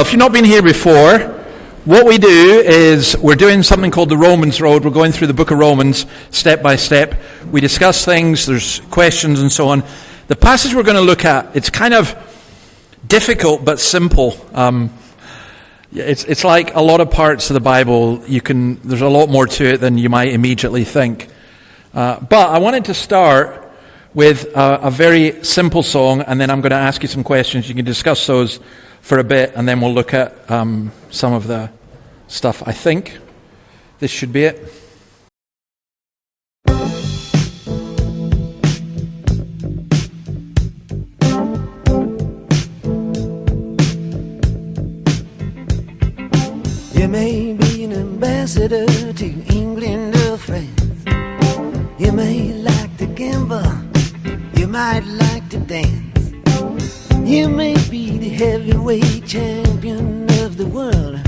If you've not been here before, what we do is we're doing something called the Romans Road. We're going through the book of Romans step by step. We discuss things, there's questions and so on. The passage we're going to look at, it's kind of difficult but simple. It's like a lot of parts of the Bible, there's a lot more to it than you might immediately think. But I wanted to start with a very simple song, and then I'm going to ask you some questions. You can discuss those for a bit, and then we'll look at some of the stuff. I think this should be it. You may be an ambassador to England or France. You may like to gamble. You might like to dance. You may be the heavyweight champion of the world.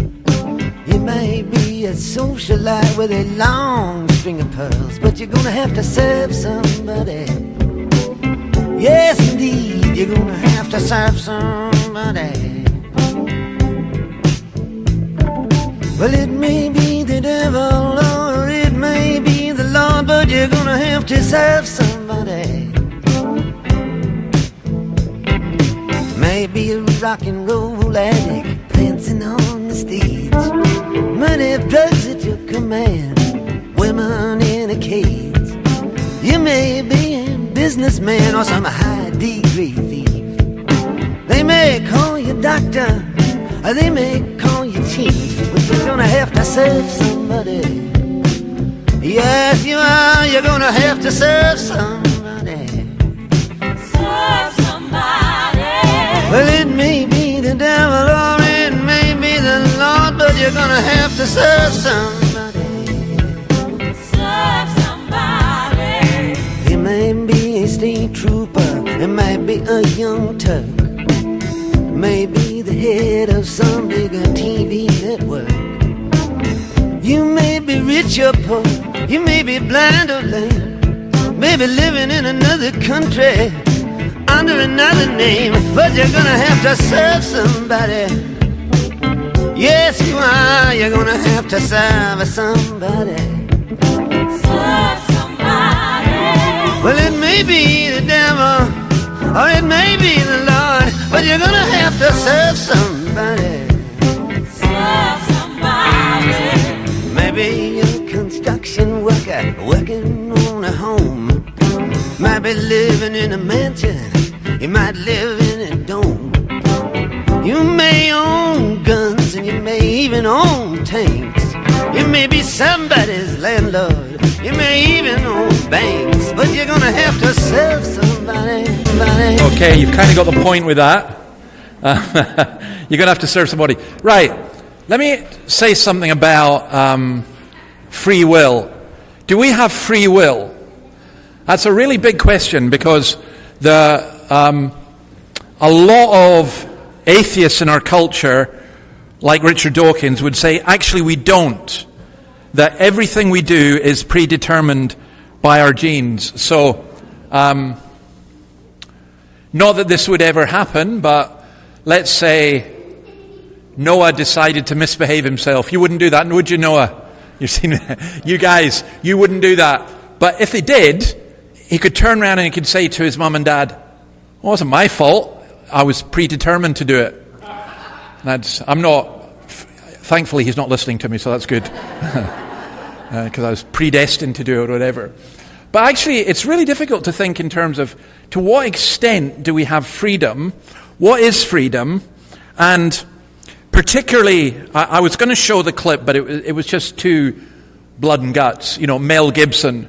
You may be a socialite with a long string of pearls, but you're gonna have to serve somebody. Yes, indeed, you're gonna have to serve somebody. Well, it may be the devil or it may be the Lord, but you're gonna have to serve somebody. Maybe a rock and roll addict prancing on the stage, money, drugs at your command, women in a cage. You may be a businessman or some high degree thief. They may call you doctor or they may call you chief, but you're gonna have to serve somebody. Yes, you are. You're gonna have to serve somebody. Serve somebody. Well, it may be the devil or it may be the Lord, but you're gonna have to serve somebody. Serve somebody. It may be a state trooper, it might be a young Turk, maybe the head of some bigger TV network. You may be rich or poor, you may be blind or lame, maybe living in another country under another name, but you're gonna have to serve somebody. Yes, you are. You're gonna have to serve somebody. Serve somebody. Well, it may be the devil or it may be the Lord, but you're gonna have to serve somebody. Serve somebody. Maybe you're a construction worker working on a home. Might be living in a mansion, you might live in a dome. You may own guns and you may even own tanks. You may be somebody's landlord, you may even own banks, but you're gonna have to serve somebody. Okay, you've kind of got the point with that. You're going to have to serve somebody. Right, let me say something about free will. Do we have free will? That's a really big question, because a lot of atheists in our culture, like Richard Dawkins, would say, actually we don't. That everything we do is predetermined by our genes. So, not that this would ever happen, but let's say Noah decided to misbehave himself. You wouldn't do that, would you, Noah? You've seen, you guys, you wouldn't do that. But if he did, he could turn around and he could say to his mum and dad, "It wasn't my fault. I was predetermined to do it." Thankfully he's not listening to me, so that's good. Because I was predestined to do it or whatever. But actually, it's really difficult to think in terms of, to what extent do we have freedom? What is freedom? And particularly, I was going to show the clip, but it was just too blood and guts. You know, Mel Gibson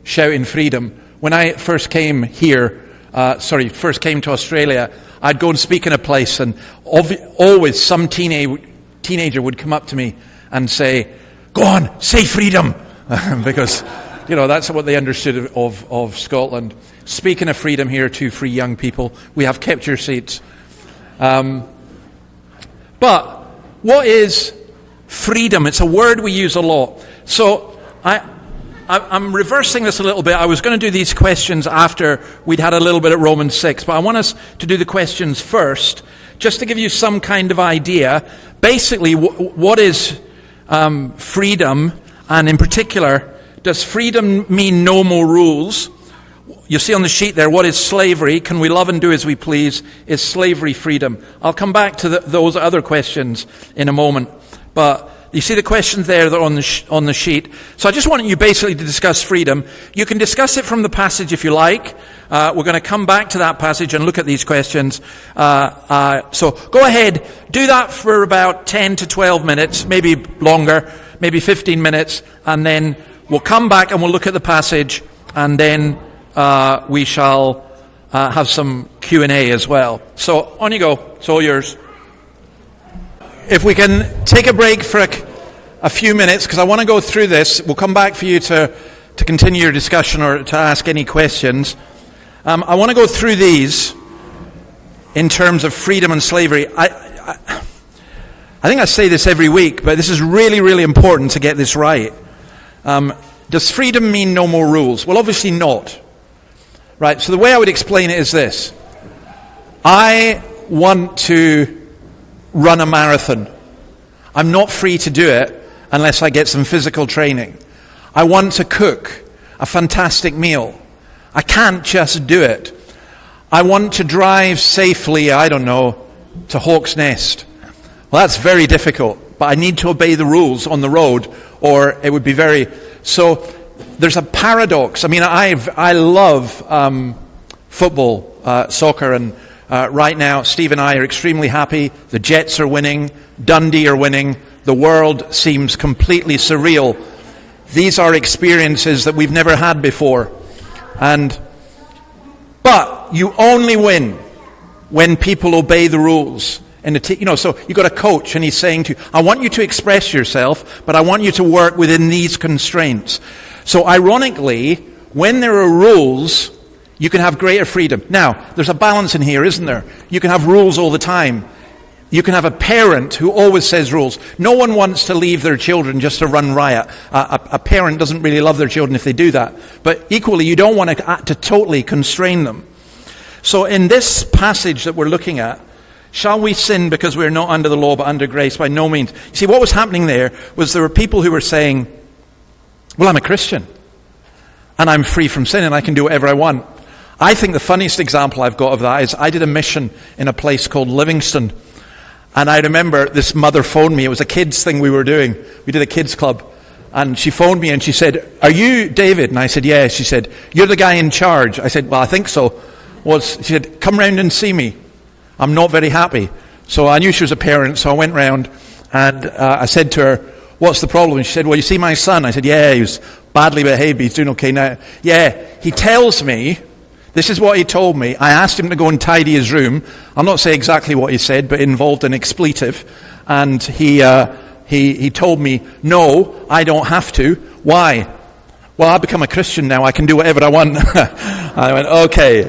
shouting freedom. When I first came first came to Australia, I'd go and speak in a place, and always some teenager would come up to me and say, "Go on, say freedom," because that's what they understood of Scotland. Speaking of freedom here, to free young people, we have kept your seats. But what is freedom? It's a word we use a lot. So I'm reversing this a little bit. I was going to do these questions after we'd had a little bit at Romans 6, but I want us to do the questions first just to give you some kind of idea, basically what is freedom, and in particular, does freedom mean no more rules? You see on the sheet there, what is slavery? Can we love and do as we please? Is slavery freedom? I'll come back to those other questions in a moment. But you see the questions there that are on the sheet. So I just want you basically to discuss freedom. You can discuss it from the passage if you like. We're going to come back to that passage and look at these questions. So go ahead, do that for about 10 to 12 minutes, maybe longer, maybe 15 minutes, and then we'll come back and we'll look at the passage, and then we shall have some Q&A as well. So on you go. It's all yours. If we can take a break for a few minutes, because I want to go through this. We'll come back for you to continue your discussion or to ask any questions. I want to go through these in terms of freedom and slavery. I think I say this every week, but this is really, really important to get this right. Does freedom mean no more rules? Well, obviously not. Right, so the way I would explain it is this. I want to run a marathon. I'm not free to do it unless I get some physical training. I want to cook a fantastic meal. I can't just do it. I want to drive safely, I don't know, to Hawk's Nest. Well, that's very difficult, but I need to obey the rules on the road, or it would be very... So there's a paradox. I mean, I love football, soccer, and right now Steve and I are extremely happy. The Jets are winning. Dundee are winning. The world seems completely surreal. These are experiences that we've never had before. But you only win when people obey the rules. So you've got a coach and he's saying to you, I want you to express yourself, but I want you to work within these constraints. So ironically, when there are rules, you can have greater freedom. Now, there's a balance in here, isn't there? You can have rules all the time. You can have a parent who always says rules. No one wants to leave their children just to run riot. A parent doesn't really love their children if they do that. But equally, you don't want to totally constrain them. So in this passage that we're looking at, shall we sin because we're not under the law but under grace? By no means. See, what was happening there were people who were saying, well, I'm a Christian, and I'm free from sin, and I can do whatever I want. I think the funniest example I've got of that is I did a mission in a place called Livingston. And I remember this mother phoned me. It was a kids thing we were doing. We did a kids club. And she phoned me and she said, are you David? And I said, yeah. She said, you're the guy in charge. I said, well, I think so. She said, come round and see me. I'm not very happy. So I knew she was a parent, so I went round and I said to her, what's the problem? And she said, well, you see my son? I said, yeah, he was badly behaved, but he's doing okay now. Yeah, he tells me, this is what he told me. I asked him to go and tidy his room. I'll not say exactly what he said, but it involved an expletive. And he told me, no, I don't have to. Why? Well, I've become a Christian now. I can do whatever I want. I went, okay,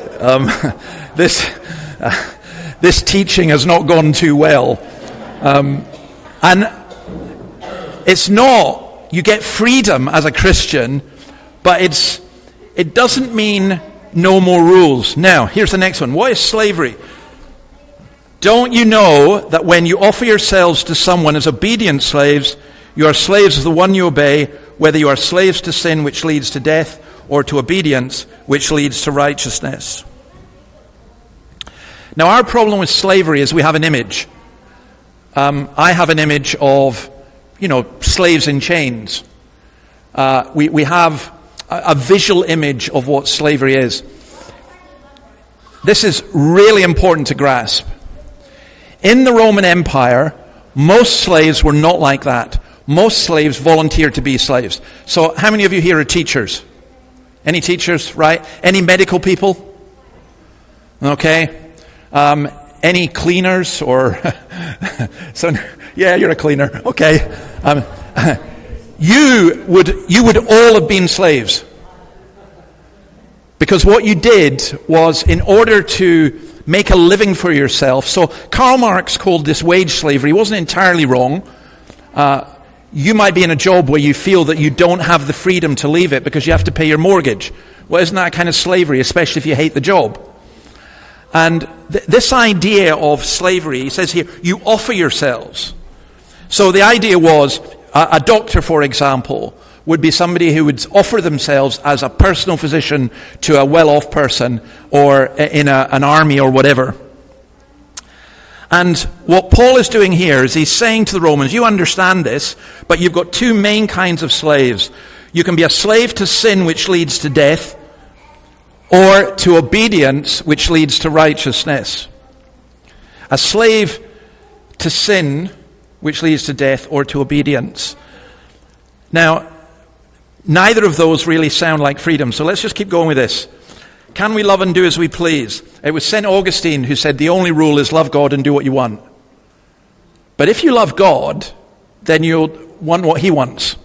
this teaching has not gone too well. And it's not, you get freedom as a Christian, but it doesn't mean no more rules. Now, here's the next one. What is slavery? Don't you know that when you offer yourselves to someone as obedient slaves, you are slaves of the one you obey, whether you are slaves to sin, which leads to death, or to obedience, which leads to righteousness. Now, our problem with slavery is we have an image. I have an image of, slaves in chains. We have a visual image of what slavery is. This is really important to grasp. In the Roman Empire, most slaves were not like that. Most slaves volunteered to be slaves. So how many of you here are teachers? Any teachers, right? Any medical people? Okay. Any cleaners or... So, yeah, you're a cleaner. Okay. You would all have been slaves. Because what you did was, in order to make a living for yourself, so Karl Marx called this wage slavery. He wasn't entirely wrong. You might be in a job where you feel that you don't have the freedom to leave it because you have to pay your mortgage. Well, isn't that kind of slavery, especially if you hate the job? And this idea of slavery, he says here, you offer yourselves. So the idea was, a doctor, for example, would be somebody who would offer themselves as a personal physician to a well-off person or in an army or whatever. And what Paul is doing here is he's saying to the Romans, you understand this, but you've got two main kinds of slaves. You can be a slave to sin, which leads to death, or to obedience, which leads to righteousness. A slave to sin, which leads to death, or to obedience. Now, neither of those really sound like freedom, so let's just keep going with this. Can we love and do as we please? It was St. Augustine who said the only rule is love God and do what you want. But if you love God, then you'll want what he wants.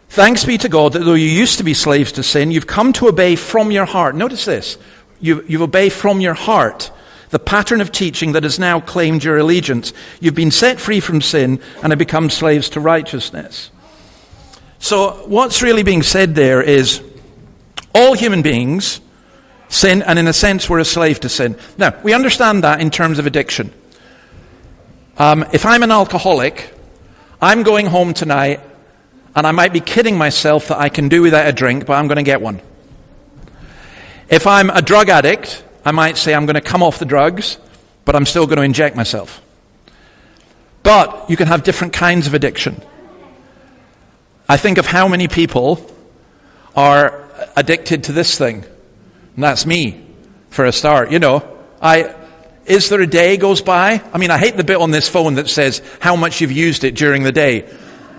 Thanks be to God that though you used to be slaves to sin, you've come to obey from your heart. Notice this. You've obeyed from your heart the pattern of teaching that has now claimed your allegiance. You've been set free from sin and have become slaves to righteousness. So what's really being said there is all human beings sin, and in a sense we're a slave to sin. Now, we understand that in terms of addiction. If I'm an alcoholic, I'm going home tonight, and I might be kidding myself that I can do without a drink, but I'm going to get one. If I'm a drug addict, I might say I'm going to come off the drugs, but I'm still going to inject myself. But you can have different kinds of addiction. I think of how many people are addicted to this thing. And that's me, for a start. You know, is there a day goes by? I mean, I hate the bit on this phone that says how much you've used it during the day.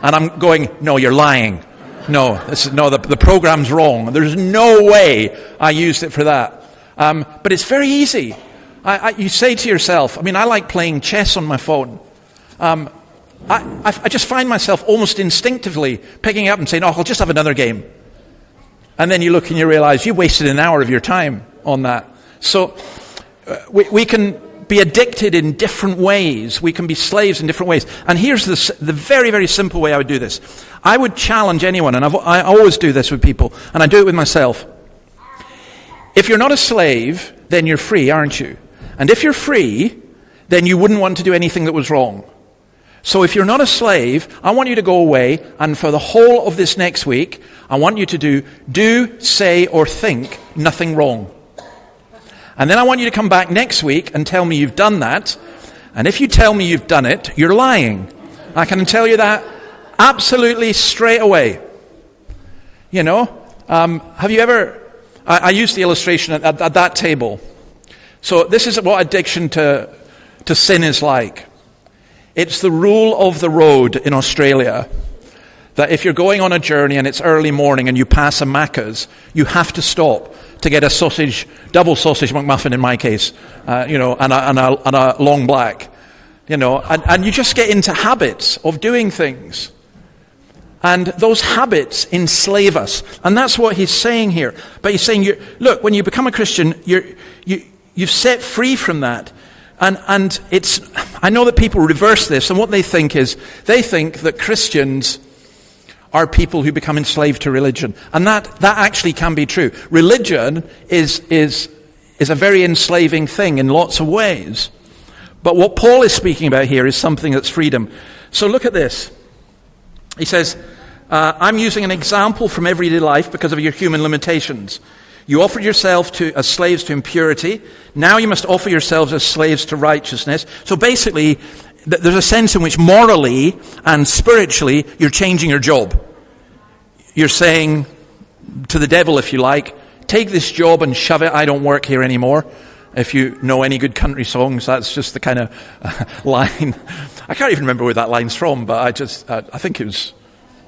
And I'm going, no, you're lying. No, the program's wrong. There's no way I used it for that. But it's very easy. You say to yourself, I mean, I like playing chess on my phone. I just find myself almost instinctively picking up and saying, oh, I'll just have another game. And then you look and you realize you wasted an hour of your time on that. So we can be addicted in different ways. We can be slaves in different ways. And here's the very, very simple way I would do this. I would challenge anyone, and I always do this with people, and I do it with myself. If you're not a slave, then you're free, aren't you? And if you're free, then you wouldn't want to do anything that was wrong. So if you're not a slave, I want you to go away, and for the whole of this next week, I want you to do, say, or think nothing wrong. And then I want you to come back next week and tell me you've done that. And if you tell me you've done it, you're lying. I can tell you that absolutely straight away. You know, have you ever... I used the illustration at that table. So this is what addiction to sin is like. It's the rule of the road in Australia that if you're going on a journey and it's early morning and you pass a Macca's, you have to stop to get a double sausage McMuffin in my case, and a long black, and you just get into habits of doing things. And those habits enslave us. And that's what he's saying here. But he's saying, look, when you become a Christian, you've set free from that. And it's, I know that people reverse this, and what they think is, they think that Christians are people who become enslaved to religion. And that actually can be true. Religion is a very enslaving thing in lots of ways. But what Paul is speaking about here is something that's freedom. So look at this. He says, I'm using an example from everyday life because of your human limitations. You offered yourself as slaves to impurity. Now you must offer yourselves as slaves to righteousness. So basically, there's a sense in which morally and spiritually, you're changing your job. You're saying to the devil, if you like, take this job and shove it, I don't work here anymore. If you know any good country songs, that's just the kind of line. I can't even remember where that line's from, but I think it was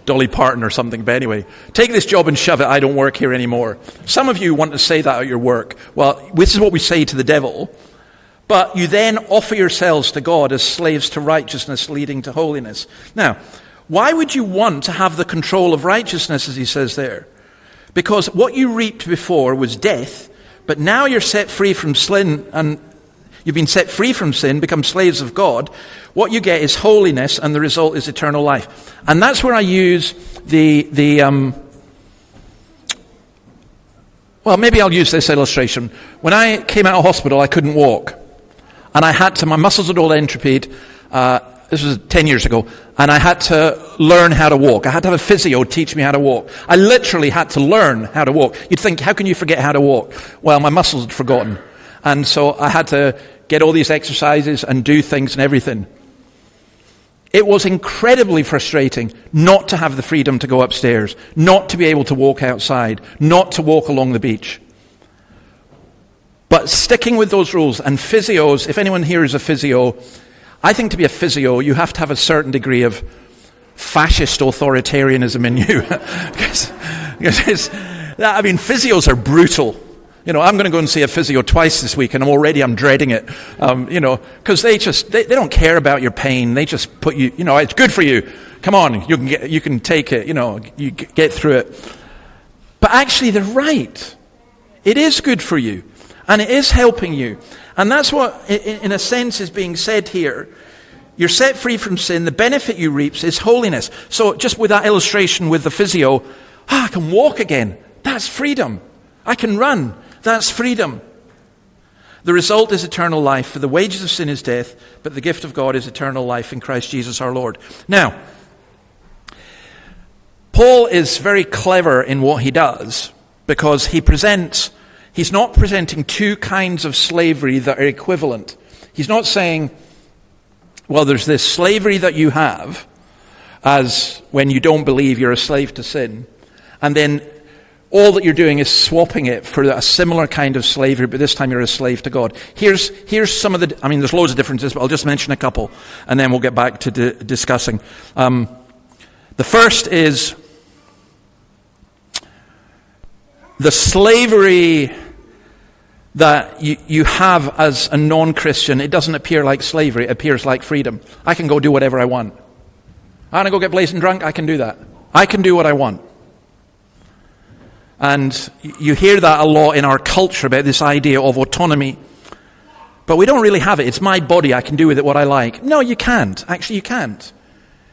Dolly Parton or something. But anyway, take this job and shove it, I don't work here anymore. Some of you want to say that at your work. Well, this is what we say to the devil. But you then offer yourselves to God as slaves to righteousness leading to holiness. Now, why would you want to have the control of righteousness, as he says there? Because what you reaped before was death, but now you're set free from sin, and you've been set free from sin, become slaves of God. What you get is holiness, and the result is eternal life. And that's where I use the Well, maybe I'll use this illustration. When I came out of hospital, I couldn't walk. And my muscles had all entropied. This was 10 years ago. And I had to learn how to walk. I had to have a physio teach me how to walk. I literally had to learn how to walk. You'd think, how can you forget how to walk? Well, my muscles had forgotten. And so I had to get all these exercises and do things and everything. It was incredibly frustrating not to have the freedom to go upstairs, not to be able to walk outside, not to walk along the beach. But sticking with those rules, and physios, if anyone here is a physio, I think to be a physio, you have to have a certain degree of fascist authoritarianism in you. because physios are brutal. I'm going to go and see a physio twice this week, and I'm dreading it. Because they don't care about your pain. They just put you. It's good for you. Come on, you can take it. You get through it. But actually, they're right. It is good for you, and it is helping you, and that's what, in a sense, is being said here. You're set free from sin. The benefit you reap is holiness. So, just with that illustration with the physio, I can walk again. That's freedom. I can run. That's freedom. The result is eternal life, for the wages of sin is death, but the gift of God is eternal life in Christ Jesus our Lord. Now, Paul is very clever in what he does, because he's not presenting two kinds of slavery that are equivalent. He's not saying, well, there's this slavery that you have, as when you don't believe you're a slave to sin, and then all that you're doing is swapping it for a similar kind of slavery, but this time you're a slave to God. Here's some of there's loads of differences, but I'll just mention a couple, and then we'll get back to discussing. The first is the slavery that you have as a non-Christian. It doesn't appear like slavery, it appears like freedom. I can go do whatever I want. I want to go get blazing drunk, I can do that. I can do what I want. And you hear that a lot in our culture about this idea of autonomy. But we don't really have it. It's my body. I can do with it what I like. No, you can't. Actually, you can't.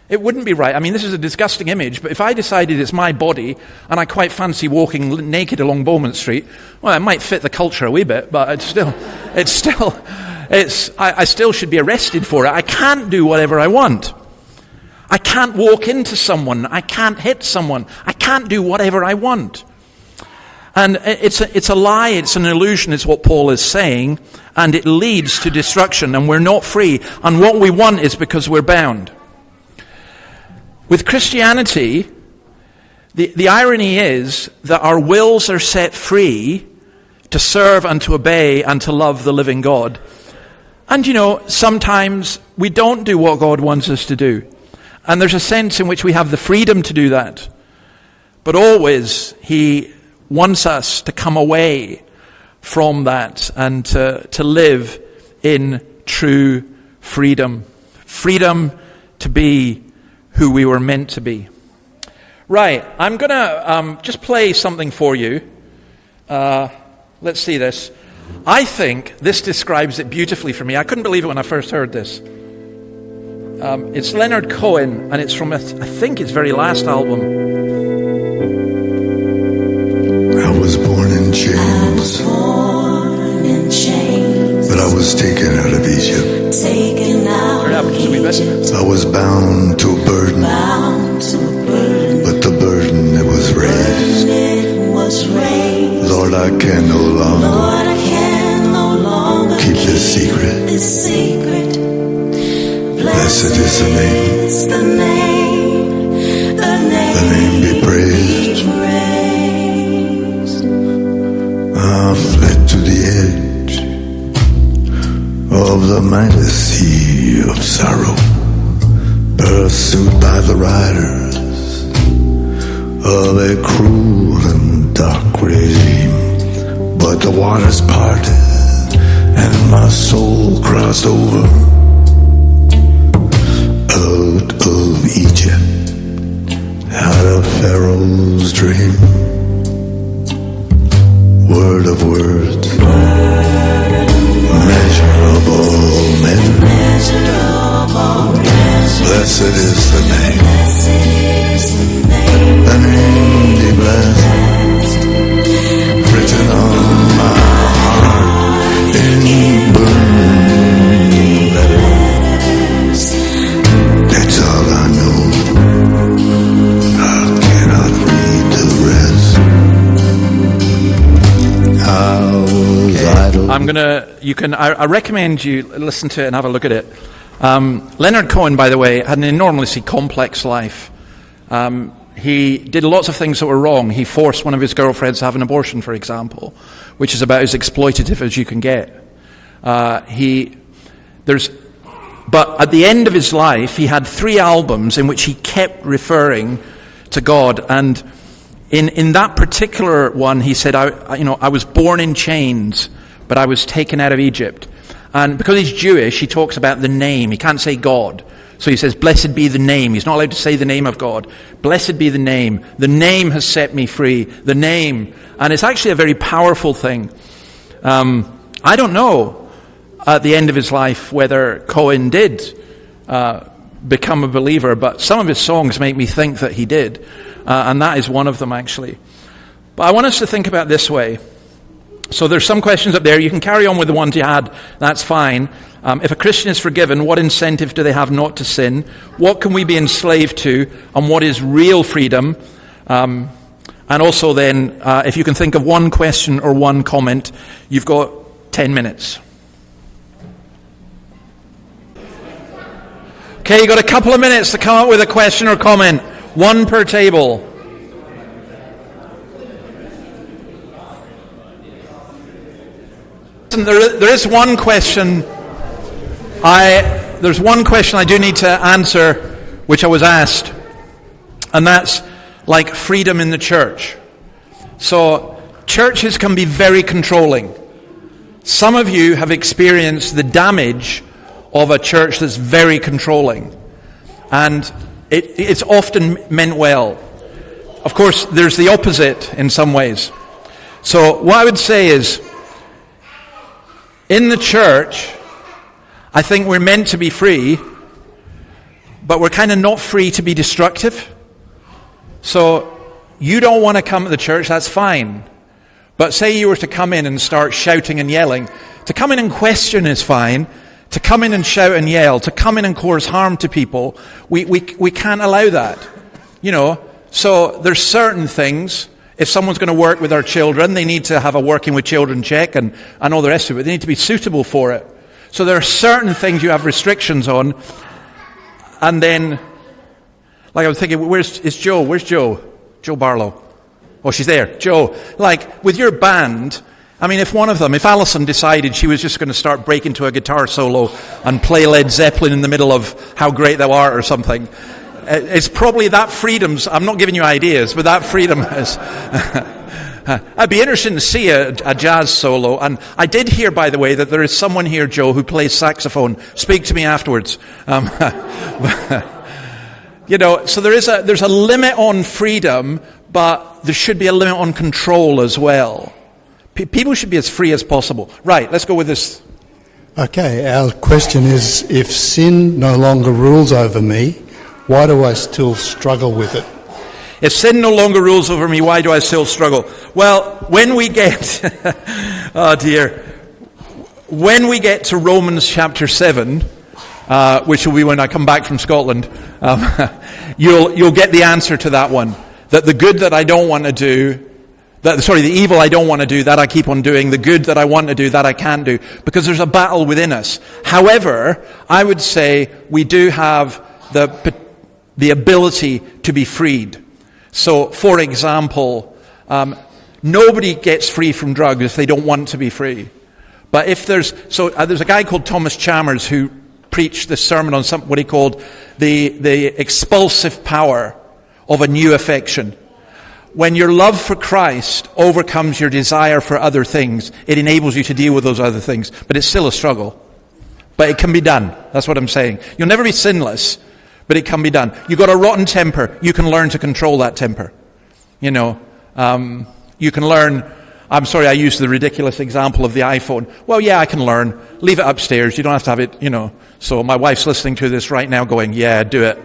It wouldn't be right. This is a disgusting image, but if I decided it's my body and I quite fancy walking naked along Beaumont Street, well, it might fit the culture a wee bit, but I still should be arrested for it. I can't do whatever I want. I can't walk into someone. I can't hit someone. I can't do whatever I want. And it's a lie, it's an illusion, is what Paul is saying, and it leads to destruction, and we're not free. And what we want is because we're bound. With Christianity, the irony is that our wills are set free to serve and to obey and to love the living God. And sometimes we don't do what God wants us to do. And there's a sense in which we have the freedom to do that. But always, He wants us to come away from that and to live in true freedom. Freedom to be who we were meant to be. Right, I'm going to just play something for you. Let's see this. I think this describes it beautifully for me. I couldn't believe it when I first heard this. It's Leonard Cohen, and it's from, I think, his very last album. I was born in chains, but I was taken out of Egypt. I was bound to a burden, but the burden it was raised. Lord, I can no longer keep this secret. Blessed is the name, the name be praised. I fled to the edge of the mighty sea of sorrow, pursued by the riders of a cruel and dark regime. But the waters parted and my soul crossed over out of Egypt, out of Pharaoh's dream. Word of words, measure of all measures. Blessed is the name, the name be blessed, written I recommend you listen to it and have a look at it. Leonard Cohen, by the way, had an enormously complex life. He did lots of things that were wrong. He forced one of his girlfriends to have an abortion, for example, which is about as exploitative as you can get. But at the end of his life, he had 3 albums in which he kept referring to God. And in that particular one, he said, I was born in chains, but I was taken out of Egypt. And because he's Jewish, he talks about the name. He can't say God. So he says, blessed be the name. He's not allowed to say the name of God. Blessed be the name. The name has set me free. The name. And it's actually a very powerful thing. I don't know at the end of his life whether Cohen did become a believer, but some of his songs make me think that he did. And that is one of them, actually. But I want us to think about this way. So there's some questions up there. You can carry on with the ones you had. That's fine. If a Christian is forgiven, what incentive do they have not to sin? What can we be enslaved to? And what is real freedom? And also then, if you can think of one question or one comment, you've got 10 minutes. Okay, you've got a couple of minutes to come up with a question or comment. One per table. There is one question. There's one question I do need to answer, which I was asked, and that's like freedom in the church. So churches can be very controlling. Some of you have experienced the damage of a church that's very controlling, and it's often meant well. Of course, there's the opposite in some ways. So what I would say is, in the church, I think we're meant to be free, but we're kind of not free to be destructive. So you don't want to come to the church, that's fine. But say you were to come in and start shouting and yelling. To come in and question is fine. To come in and shout and yell, to come in and cause harm to people, we can't allow that. So there's certain things. If someone's going to work with our children, they need to have a working with children check and all the rest of it. They need to be suitable for it. So there are certain things you have restrictions on. And then, like I was thinking, where's Joe? Where's Joe? Joe Barlow. Oh, she's there. Joe, like with your band, if Alison decided she was just going to start breaking into a guitar solo and play Led Zeppelin in the middle of How Great Thou Art or something, it's probably that freedom's, I'm not giving you ideas, but that freedom is. I'd be interested to see a jazz solo. And I did hear, by the way, that there is someone here, Joe, who plays saxophone. Speak to me afterwards. So there's a limit on freedom, but there should be a limit on control as well. People should be as free as possible. Right, let's go with this. Okay, our question is, if sin no longer rules over me, why do I still struggle with it? If sin no longer rules over me, why do I still struggle? Well, when we get, when we get to Romans chapter 7, which will be when I come back from Scotland, you'll get the answer to that one. That the good that I don't want to do, the evil I don't want to do, that I keep on doing. The good that I want to do, that I can't do. Because there's a battle within us. However, I would say we do have the ability to be freed. So, for example, nobody gets free from drugs if they don't want to be free. But if there's a guy called Thomas Chalmers who preached this sermon on what he called the expulsive power of a new affection. When your love for Christ overcomes your desire for other things, it enables you to deal with those other things. But it's still a struggle. But it can be done. That's what I'm saying. You'll never be sinless, but it can be done. You've got a rotten temper. You can learn to control that temper. You can learn. I'm sorry, I used the ridiculous example of the iPhone. Well, yeah, I can learn. Leave it upstairs. You don't have to have it, So my wife's listening to this right now going, yeah, do it.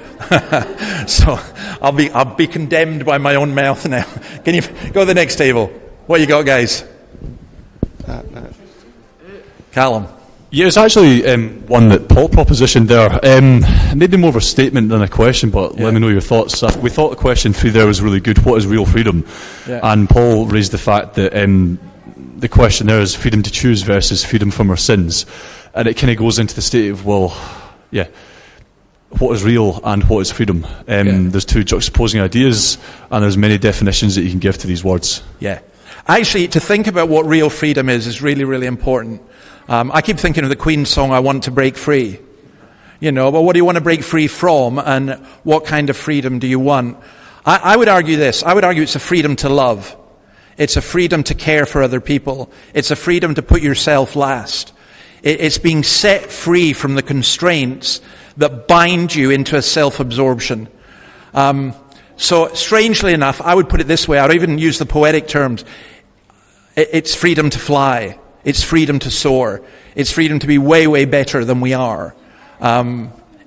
So I'll be condemned by my own mouth now. Can you go to the next table? What you got, guys? Callum. Yeah, it's actually one that Paul propositioned there. Maybe more of a statement than a question, but let me know your thoughts. We thought the question through there was really good. What is real freedom? Yeah. And Paul raised the fact that the question there is freedom to choose versus freedom from our sins. And it kind of goes into the state of, well, yeah, what is real and what is freedom? There's two juxtaposing ideas, and there's many definitions that you can give to these words. Yeah. Actually, to think about what real freedom is really, really important. I keep thinking of the Queen song, I Want to Break Free. You know, but what do you want to break free from, and what kind of freedom do you want? I would argue this. I would argue it's a freedom to love. It's a freedom to care for other people. It's a freedom to put yourself last. It's being set free from the constraints that bind you into a self-absorption. So strangely enough, I would put it this way. I would even use the poetic terms. It's freedom to fly. It's freedom to soar. It's freedom to be way, way better than we are.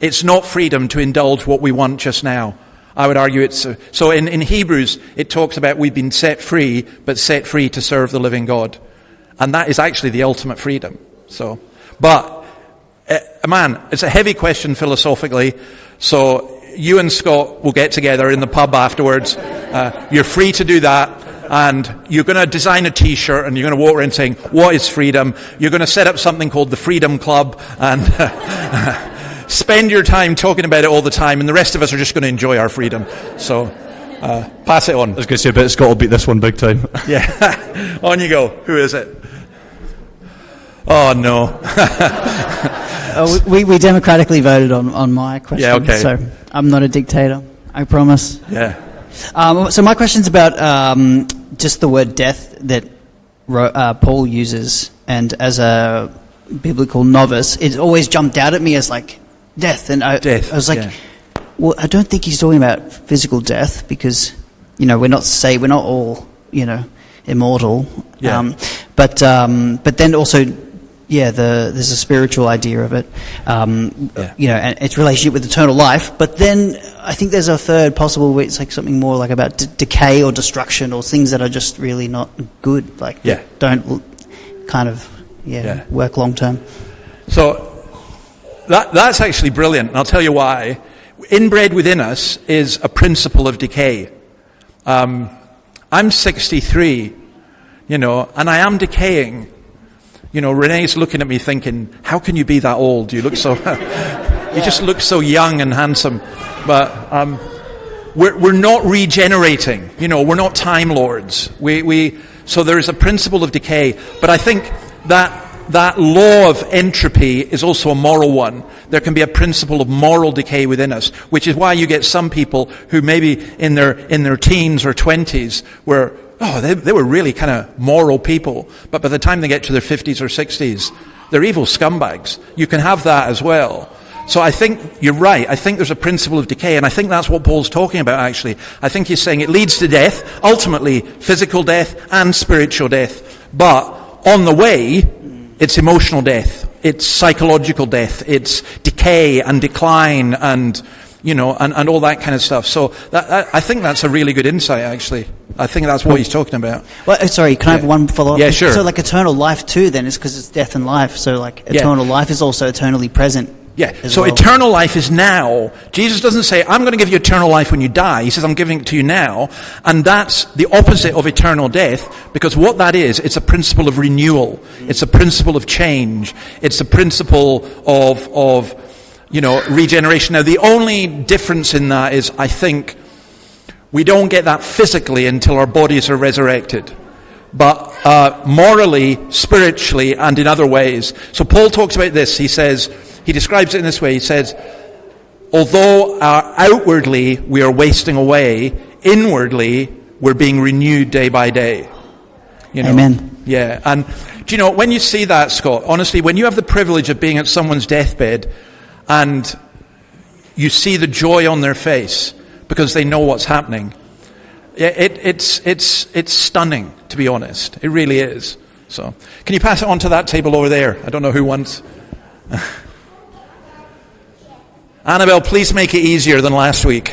It's not freedom to indulge what we want just now. I would argue it's... So in Hebrews, it talks about we've been set free, but set free to serve the living God. And that is actually the ultimate freedom. So, but, man, it's a heavy question philosophically. So you and Scott will get together in the pub afterwards. You're free to do that. And you're going to design a T-shirt, and you're going to walk around saying, what is freedom? You're going to set up something called the Freedom Club, and spend your time talking about it all the time, and the rest of us are just going to enjoy our freedom. So, pass it on. I was going to say, I bet Scott will beat this one big time. Yeah. On you go. Who is it? Oh, no. We democratically voted on my question. Yeah, okay. So I'm not a dictator, I promise. Yeah. So my question's about just the word death that Paul uses, and as a biblical novice, it always jumped out at me as like death, and I was like, well, I don't think he's talking about physical death, because we're not all immortal. Yeah. But then also, there's a spiritual idea of it, and its relationship with eternal life. But then I think there's a third possible way. It's like something more like about decay or destruction, or things that are just really not good, like don't kind of work long term. So that's actually brilliant, and I'll tell you why. Inbred within us is a principle of decay. I'm 63, and I am decaying. Renee's looking at me thinking, how can you be that old? You look so, you just look so young and handsome. But we're not regenerating. We're not time lords. So there is a principle of decay. But I think that law of entropy is also a moral one. There can be a principle of moral decay within us, which is why you get some people who maybe in their teens or 20s were, they were really kind of moral people, but by the time they get to their 50s or 60s, they're evil scumbags. You can have that as well. So I think you're right. I think there's a principle of decay, and I think that's what Paul's talking about, actually. I think he's saying it leads to death, ultimately physical death and spiritual death. But on the way, it's emotional death. It's psychological death. It's decay and decline and all that kind of stuff. So I think that's a really good insight, actually. I think that's what he's talking about. Well, sorry, can I have one follow-up? Yeah, sure. So like eternal life too, then, is because it's death and life. So like eternal life is also eternally present. Yeah, so eternal life is now. Jesus doesn't say, I'm going to give you eternal life when you die. He says, I'm giving it to you now. And that's the opposite of eternal death, because what that is, it's a principle of renewal. It's a principle of change. It's a principle of regeneration. Now, the only difference in that is, I think, we don't get that physically until our bodies are resurrected. But morally, spiritually, and in other ways. So Paul talks about this. He describes it in this way. He says, although outwardly we are wasting away, inwardly we're being renewed day by day. Amen. Yeah. And when you see that, Scott, honestly, when you have the privilege of being at someone's deathbed and you see the joy on their face because they know what's happening, it's stunning, to be honest. It really is. So, can you pass it on to that table over there? I don't know who wants. Annabelle, please make it easier than last week.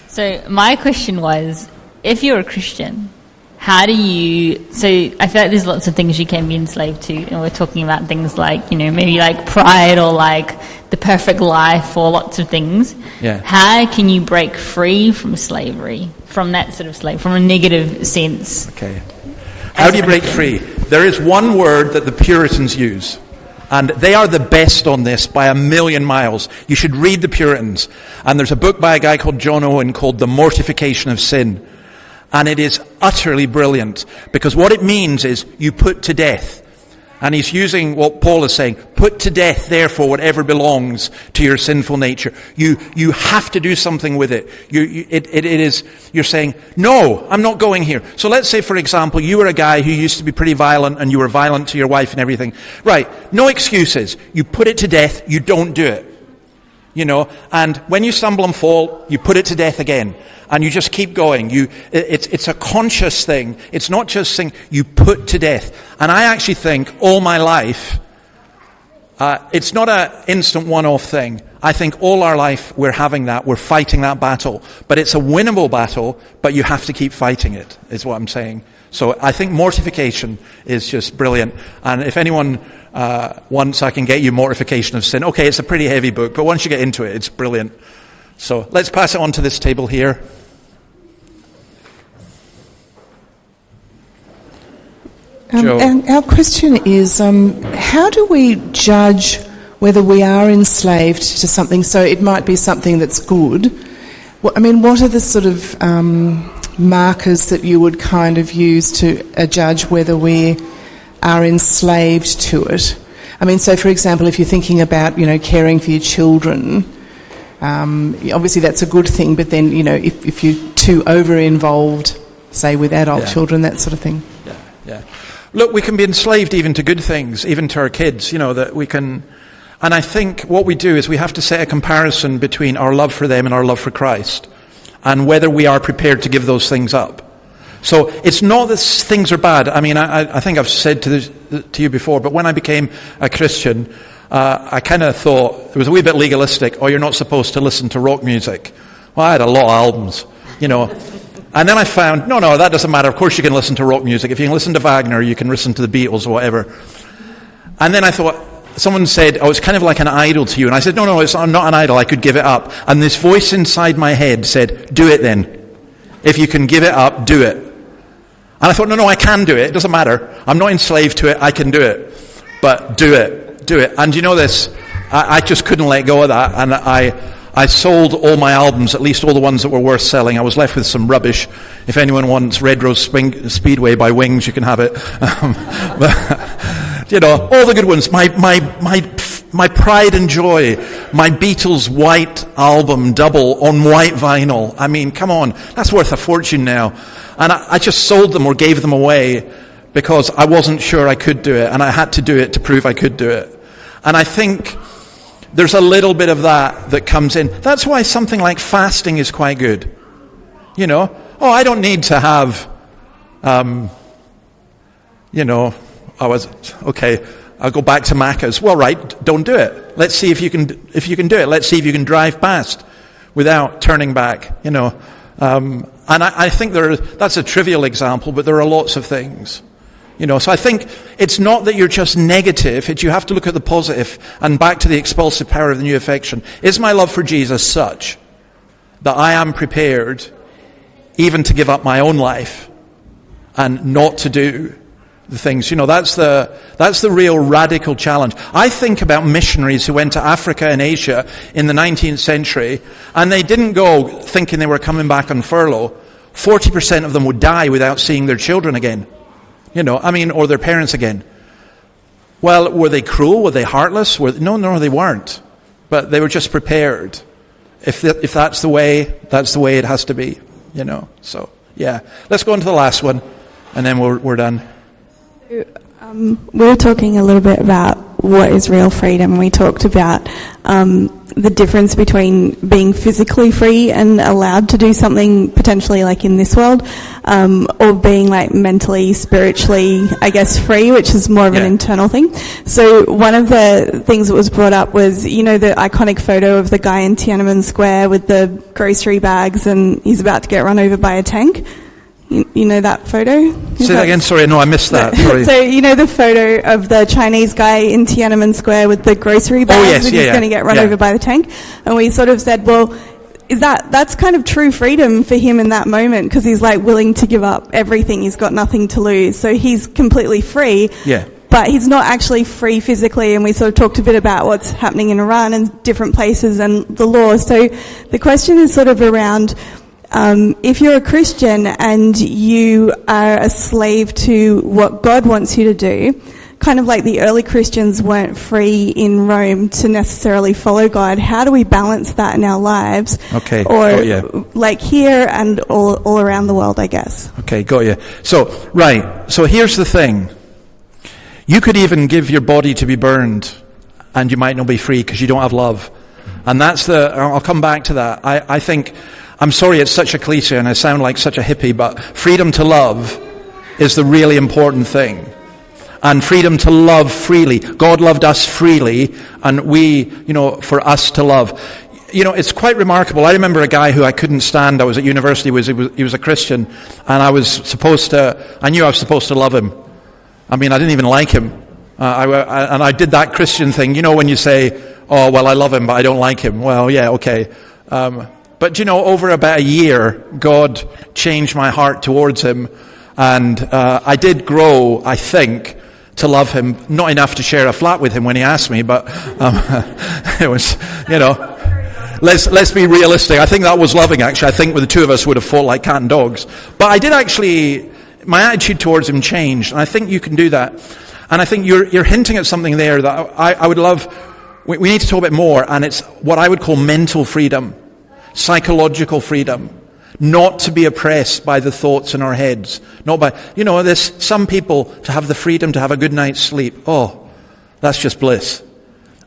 So my question was, if you're a Christian, how do you... So I feel like there's lots of things you can be enslaved to, and we're talking about things like, maybe like pride or like the perfect life or lots of things. Yeah. How can you break free from slavery, from that sort of slavery, from a negative sense? Okay. How do you break free? There is one word that the Puritans use, and they are the best on this by a million miles. You should read the Puritans. And there's a book by a guy called John Owen called The Mortification of Sin. And it is utterly brilliant, because what it means is you put to death. And he's using what Paul is saying. Put to death, therefore, whatever belongs to your sinful nature. You have to do something with it. You're saying, no, I'm not going here. So let's say, for example, you were a guy who used to be pretty violent, and you were violent to your wife and everything. Right, no excuses. You put it to death, you don't do it. You know, and when you stumble and fall, you put it to death again. And you just keep going. It's a conscious thing. It's not just saying you put to death. And I actually think all my life, it's not an instant one-off thing. I think all our life we're having that. We're fighting that battle. But it's a winnable battle, but you have to keep fighting it, is what I'm saying. So I think mortification is just brilliant. And if anyone wants, I can get you Mortification of Sin. Okay, it's a pretty heavy book, but once you get into it, it's brilliant. So let's pass it on to this table here. And our question is, how do we judge whether we are enslaved to something? So it might be something that's good. What are the sort of markers that you would kind of use to judge whether we are enslaved to it? I mean, so for example, if you're thinking about, caring for your children, obviously that's a good thing, but then, if you're too over-involved, say with adult children, that sort of thing. Yeah. Look, we can be enslaved even to good things, even to our kids, that we can. And I think what we do is we have to set a comparison between our love for them and our love for Christ, and whether we are prepared to give those things up. So it's not that things are bad. I mean, I think I've said to you before, but when I became a Christian, I kind of thought, it was a wee bit legalistic, you're not supposed to listen to rock music. Well, I had a lot of albums, And then I found, no, that doesn't matter. Of course you can listen to rock music. If you can listen to Wagner, you can listen to the Beatles or whatever. And then I thought, someone said, it's kind of like an idol to you. And I said, no, it's not an idol. I could give it up. And this voice inside my head said, do it then. If you can give it up, do it. And I thought, no, I can do it. It doesn't matter. I'm not enslaved to it. I can do it. But do it. Do it. And you know this? I just couldn't let go of that. And I sold all my albums, at least all the ones that were worth selling. I was left with some rubbish. If anyone wants Red Rose Speedway by Wings, you can have it. But, all the good ones. My pride and joy. My Beatles White album, double, on white vinyl. I mean, come on. That's worth a fortune now. And I just sold them or gave them away because I wasn't sure I could do it. And I had to do it to prove I could do it. And I think there's a little bit of that comes in. That's why something like fasting is quite good. I don't need to have, I'll go back to Macca's. Well, right, don't do it. Let's see if you can do it. Let's see if you can drive past without turning back, And I think that's a trivial example, but there are lots of things. So I think it's not that you're just negative, you have to look at the positive, and back to the expulsive power of the new affection. Is my love for Jesus such that I am prepared even to give up my own life and not to do the things? That's the real radical challenge. I think about missionaries who went to Africa and Asia in the 19th century, and they didn't go thinking they were coming back on furlough. 40% of them would die without seeing their children again. Or their parents again. Well, were they cruel? Were they heartless? No, they weren't. But they were just prepared. If that's the way it has to be. So, yeah. Let's go on to the last one, and then we're done. We were talking a little bit about what is real freedom. We talked about the difference between being physically free and allowed to do something potentially like in this world, or being like mentally, spiritually, I guess, free, which is more of an internal thing. So one of the things that was brought up was, the iconic photo of the guy in Tiananmen Square with the grocery bags and he's about to get run over by a tank. You know that photo? Say that again, sorry, no, I missed that. Sorry. So, the photo of the Chinese guy in Tiananmen Square with the grocery bags yes, and he's going to get run over by the tank? And we sort of said, well, that's kind of true freedom for him in that moment, because he's like willing to give up everything. He's got nothing to lose. So he's completely free. Yeah. But he's not actually free physically, and we sort of talked a bit about what's happening in Iran and different places and the law. So the question is sort of around, if you're a Christian and you are a slave to what God wants you to do, kind of like the early Christians weren't free in Rome to necessarily follow God, how do we balance that in our lives? Okay, or got you. like here and all around the world, I guess. Okay, got you. So here's the thing. You could even give your body to be burned and you might not be free because you don't have love. And I'll come back to that. I think, I'm sorry it's such a cliche and I sound like such a hippie, but freedom to love is the really important thing. And freedom to love freely. God loved us freely, and we, for us to love. It's quite remarkable. I remember a guy who I couldn't stand. I was at university, he was a Christian, and I knew I was supposed to love him. I mean, I didn't even like him. And I did that Christian thing, when you say, oh, well, I love him, but I don't like him. Well, yeah, okay. But over about a year, God changed my heart towards him, and I did grow, I think, to love him. Not enough to share a flat with him when he asked me, but it was, let's be realistic. I think that was loving, actually. I think the two of us would have fought like cat and dogs. But I did actually, my attitude towards him changed, and I think you can do that. And I think you're hinting at something there that I would love. We need to talk a bit more, and it's what I would call mental freedom, psychological freedom. Not to be oppressed by the thoughts in our heads. Not by, there's some people to have the freedom to have a good night's sleep. Oh, that's just bliss.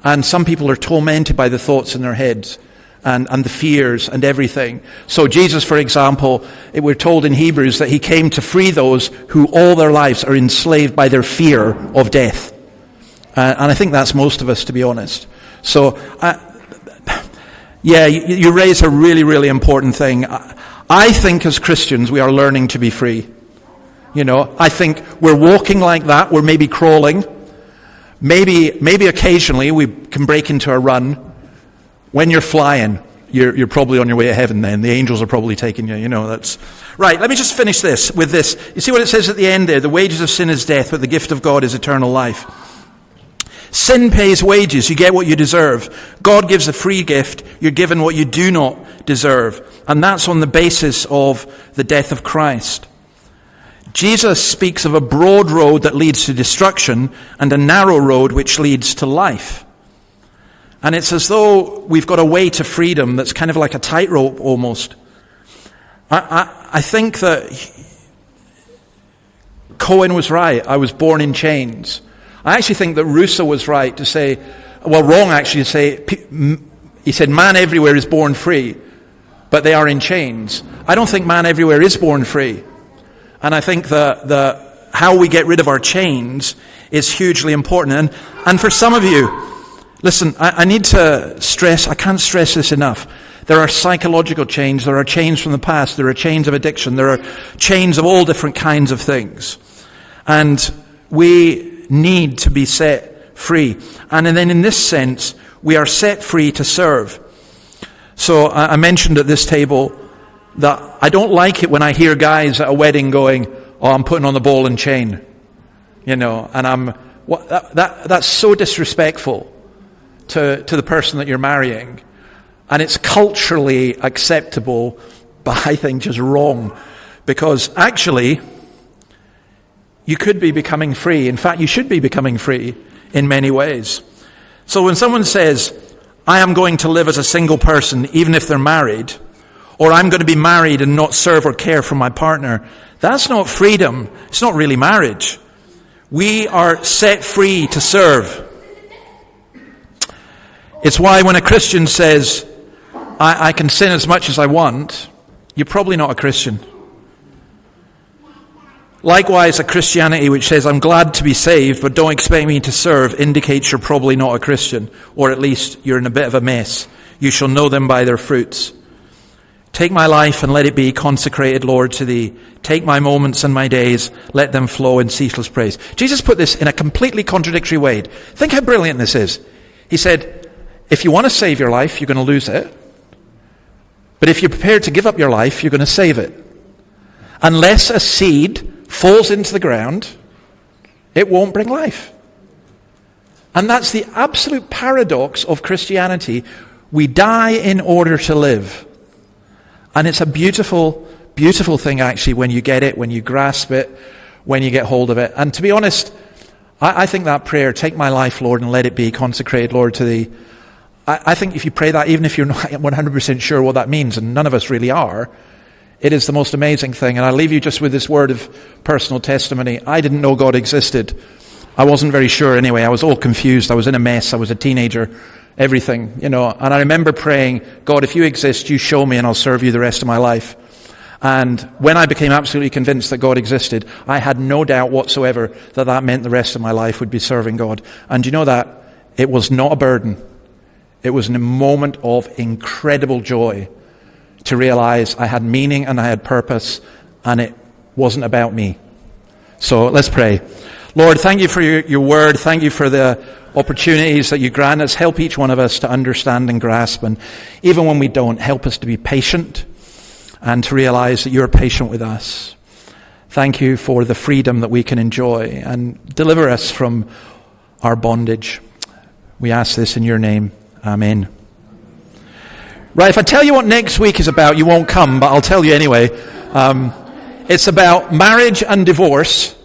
And some people are tormented by the thoughts in their heads and the fears and everything. So Jesus, for example, we're told in Hebrews that he came to free those who all their lives are enslaved by their fear of death. And I think that's most of us, to be honest. So, you raise a really, really important thing. I think as Christians we are learning to be free. I think we're walking like that. We're maybe crawling. Maybe occasionally we can break into a run. When you're flying, you're probably on your way to heaven then. The angels are probably taking you, that's... Right, let me just finish with this. You see what it says at the end there? The wages of sin is death, but the gift of God is eternal life. Sin pays wages. You get what you deserve. God gives a free gift. You're given what you do not deserve. And that's on the basis of the death of Christ. Jesus speaks of a broad road that leads to destruction and a narrow road which leads to life. And it's as though we've got a way to freedom that's kind of like a tightrope almost. I think that Cohen was right. I was born in chains. I actually think that Rousseau was right to say, wrong actually to say, he said man everywhere is born free, but they are in chains. I don't think man everywhere is born free. And I think the how we get rid of our chains is hugely important. And for some of you, listen, I need to stress, I can't stress this enough. There are psychological chains, there are chains from the past, there are chains of addiction, there are chains of all different kinds of things. And we need to be set free. And then in this sense, we are set free to serve. So I mentioned at this table that I don't like it when I hear guys at a wedding going, oh, I'm putting on the ball and chain. And that's so disrespectful to the person that you're marrying. And it's culturally acceptable, but I think just wrong. Because actually, you could be becoming free. In fact, you should be becoming free in many ways. So when someone says, I am going to live as a single person, even if they're married, or I'm going to be married and not serve or care for my partner, that's not freedom. It's not really marriage. We are set free to serve. It's why when a Christian says, I can sin as much as I want, you're probably not a Christian. Likewise, a Christianity which says, I'm glad to be saved, but don't expect me to serve, indicates you're probably not a Christian, or at least you're in a bit of a mess. You shall know them by their fruits. Take my life and let it be consecrated, Lord, to thee. Take my moments and my days, let them flow in ceaseless praise. Jesus put this in a completely contradictory way. Think how brilliant this is. He said, if you want to save your life, you're going to lose it. But if you're prepared to give up your life, you're going to save it. Unless a seed falls into the ground, it won't bring life. And that's the absolute paradox of Christianity. We die in order to live. And it's a beautiful, beautiful thing, actually, when you get it, when you grasp it, when you get hold of it. And to be honest, I think that prayer, take my life, Lord, and let it be consecrated, Lord, to thee. I think if you pray that, even if you're not 100% sure what that means, and none of us really are, it is the most amazing thing. And I'll leave you just with this word of personal testimony. I didn't know God existed. I wasn't very sure anyway. I was all confused. I was in a mess. I was a teenager. Everything, And I remember praying, God, if you exist, you show me and I'll serve you the rest of my life. And when I became absolutely convinced that God existed, I had no doubt whatsoever that that meant the rest of my life would be serving God. And you know that? It was not a burden. It was a moment of incredible joy to realize I had meaning and I had purpose, and it wasn't about me. So let's pray. Lord, thank you for your word. Thank you for the opportunities that you grant us. Help each one of us to understand and grasp. And even when we don't, help us to be patient and to realize that you're patient with us. Thank you for the freedom that we can enjoy, and deliver us from our bondage. We ask this in your name. Amen. Right, if I tell you what next week is about, you won't come, but I'll tell you anyway. It's about marriage and divorce,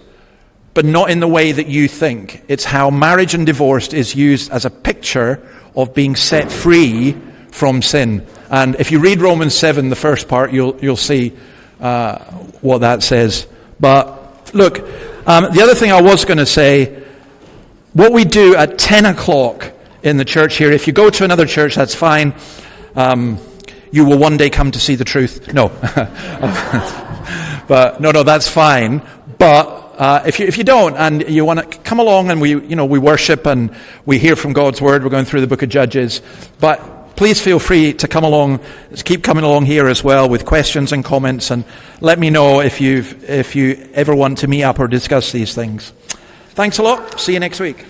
but not in the way that you think. It's how marriage and divorce is used as a picture of being set free from sin. And if you read Romans 7, the first part, you'll see what that says. But look, the other thing I was going to say, what we do at 10 o'clock in the church here, if you go to another church, that's fine. You will one day come to see the truth. No. But no, that's fine. But if you don't, and you want to come along, and we worship and we hear from God's word, we're going through the book of Judges. But please feel free to come along, keep coming along here as well with questions and comments, and let me know if you ever want to meet up or discuss these things. Thanks a lot. See you next week.